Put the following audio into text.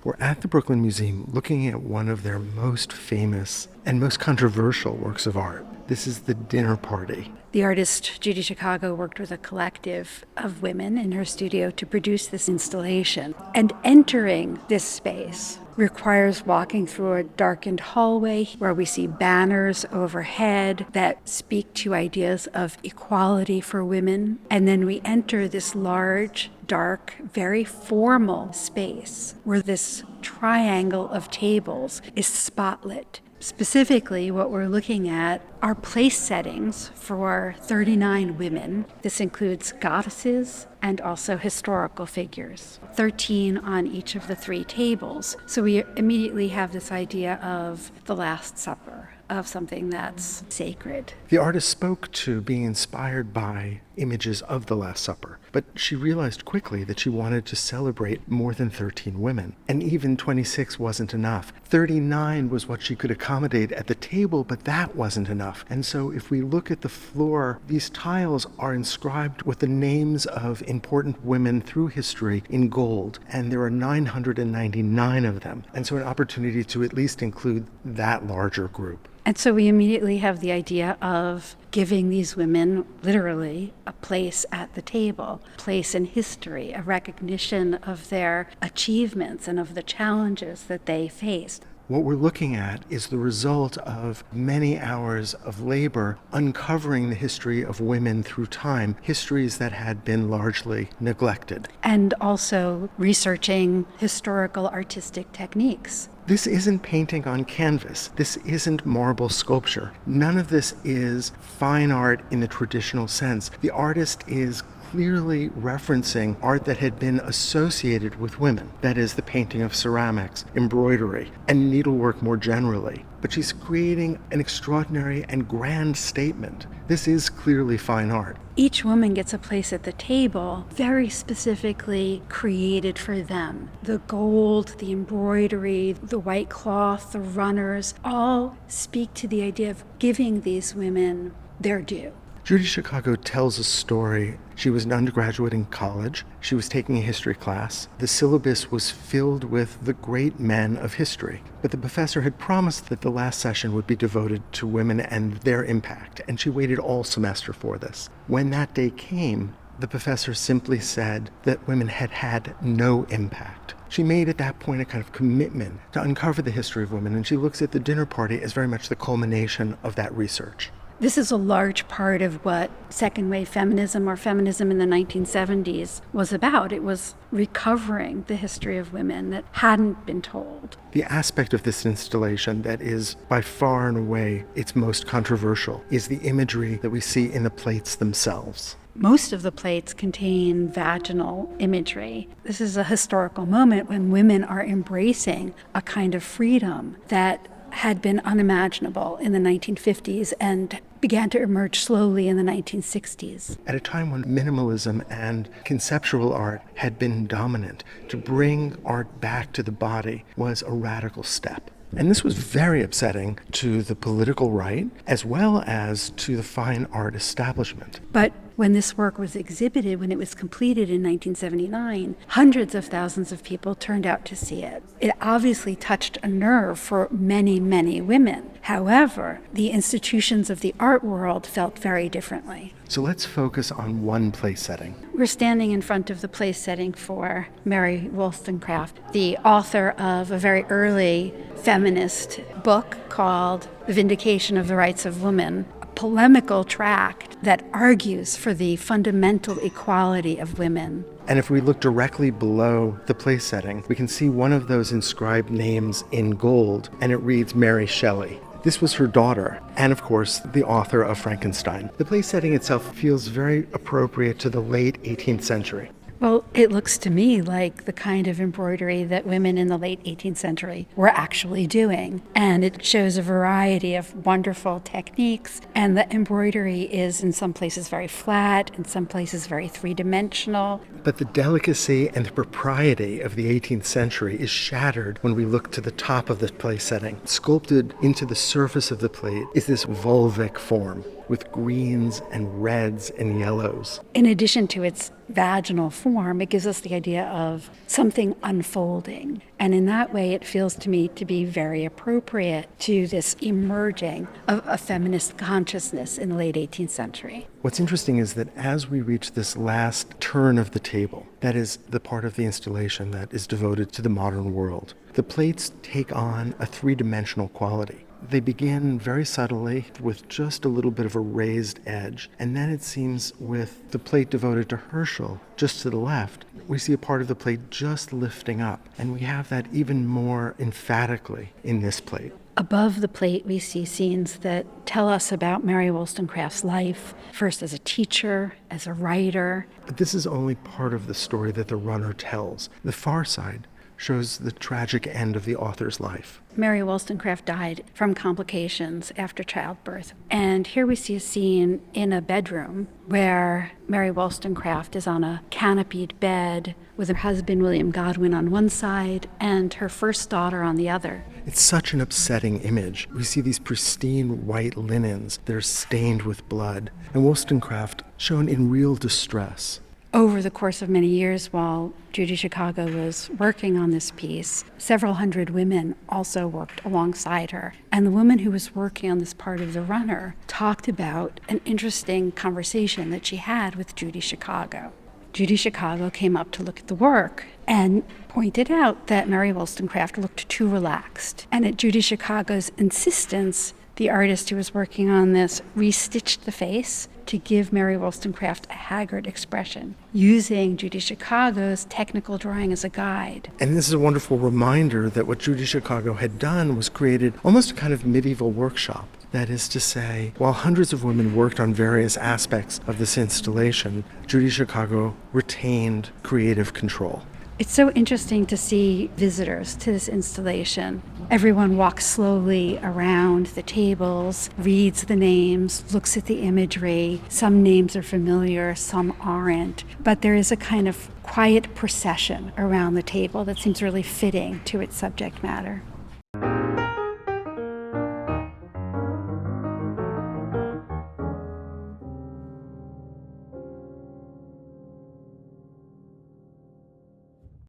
We're at the Brooklyn Museum looking at one of their most famous and most controversial works of art. This is the dinner party. The artist Judy Chicago worked with a collective of women in her studio to produce this installation. And entering this space requires walking through a darkened hallway where we see banners overhead that speak to ideas of equality for women. And then we enter this large, dark, very formal space where this triangle of tables is spotlit. Specifically, what we're looking at are place settings for 39 women. This includes goddesses and also historical figures, 13 on each of the three tables. So we immediately have this idea of the Last Supper, of something that's sacred. The artist spoke to being inspired by images of the Last Supper, but she realized quickly that she wanted to celebrate more than 13 women, and even 26 wasn't enough. 39 was what she could accommodate at the table, but that wasn't enough. And so if we look at the floor, these tiles are inscribed with the names of important women through history in gold, and there are 999 of them. And so an opportunity to at least include that larger group. And so we immediately have the idea of giving these women, literally, a place at the table, a place in history, a recognition of their achievements and of the challenges that they faced. What we're looking at is the result of many hours of labor uncovering the history of women through time, histories that had been largely neglected. And also researching historical artistic techniques. This isn't painting on canvas. This isn't marble sculpture. None of this is fine art in the traditional sense. The artist is clearly referencing art that had been associated with women. That is, the painting of ceramics, embroidery, and needlework more generally. But she's creating an extraordinary and grand statement. This is clearly fine art. Each woman gets a place at the table very specifically created for them. The gold, the embroidery, the white cloth, the runners, all speak to the idea of giving these women their due. Judy Chicago tells a story. She was an undergraduate in college. She was taking a history class. The syllabus was filled with the great men of history. But the professor had promised that the last session would be devoted to women and their impact, and she waited all semester for this. When that day came, the professor simply said that women had had no impact. She made at that point a kind of commitment to uncover the history of women, and she looks at the dinner party as very much the culmination of that research. This is a large part of what second wave feminism or feminism in the 1970s was about. It was recovering the history of women that hadn't been told. The aspect of this installation that is by far and away its most controversial is the imagery that we see in the plates themselves. Most of the plates contain vaginal imagery. This is a historical moment when women are embracing a kind of freedom that had been unimaginable in the 1950s and began to emerge slowly in the 1960s. At a time when minimalism and conceptual art had been dominant, to bring art back to the body was a radical step. And this was very upsetting to the political right as well as to the fine art establishment. But when this work was exhibited, when it was completed in 1979, hundreds of thousands of people turned out to see it. It obviously touched a nerve for many, many women. However, the institutions of the art world felt very differently. So let's focus on one place setting. We're standing in front of the place setting for Mary Wollstonecraft, the author of a very early feminist book called The Vindication of the Rights of Women, a polemical tract that argues for the fundamental equality of women. And if we look directly below the place setting, we can see one of those inscribed names in gold, and it reads Mary Shelley. This was her daughter, and of course, the author of Frankenstein. The place setting itself feels very appropriate to the late 18th century. Well, it looks to me like the kind of embroidery that women in the late 18th century were actually doing. And it shows a variety of wonderful techniques. And the embroidery is in some places very flat, in some places very three-dimensional. But the delicacy and the propriety of the 18th century is shattered when we look to the top of the place setting. Sculpted into the surface of the plate is this vulvic form. with greens and reds and yellows. In addition to its vaginal form, it gives us the idea of something unfolding. And in that way, it feels to me to be very appropriate to this emerging of a feminist consciousness in the late 18th century. What's interesting is that as we reach this last turn of the table, that is the part of the installation that is devoted to the modern world, the plates take on a three-dimensional quality. They begin very subtly with just a little bit of a raised edge, and then it seems with the plate devoted to Herschel just to the left, we see a part of the plate just lifting up, and we have that even more emphatically in this plate. Above the plate, we see scenes that tell us about Mary Wollstonecraft's life, first as a teacher, as a writer. But this is only part of the story that the runner tells. The far side shows the tragic end of the author's life. Mary Wollstonecraft died from complications after childbirth. And here we see a scene in a bedroom where Mary Wollstonecraft is on a canopied bed with her husband, William Godwin, on one side and her first daughter on the other. It's such an upsetting image. We see these pristine white linens that are stained with blood, and Wollstonecraft shown in real distress. Over the course of many years, while Judy Chicago was working on this piece, several hundred women also worked alongside her. And the woman who was working on this part of the runner talked about an interesting conversation that she had with Judy Chicago. Judy Chicago came up to look at the work and pointed out that Mary Wollstonecraft looked too relaxed. And at Judy Chicago's insistence, the artist who was working on this restitched the face to give Mary Wollstonecraft a haggard expression, using Judy Chicago's technical drawing as a guide. And this is a wonderful reminder that what Judy Chicago had done was created almost a kind of medieval workshop. That is to say, while hundreds of women worked on various aspects of this installation, Judy Chicago retained creative control. It's so interesting to see visitors to this installation. Everyone walks slowly around the tables, reads the names, looks at the imagery. Some names are familiar, some aren't. But there is a kind of quiet procession around the table that seems really fitting to its subject matter.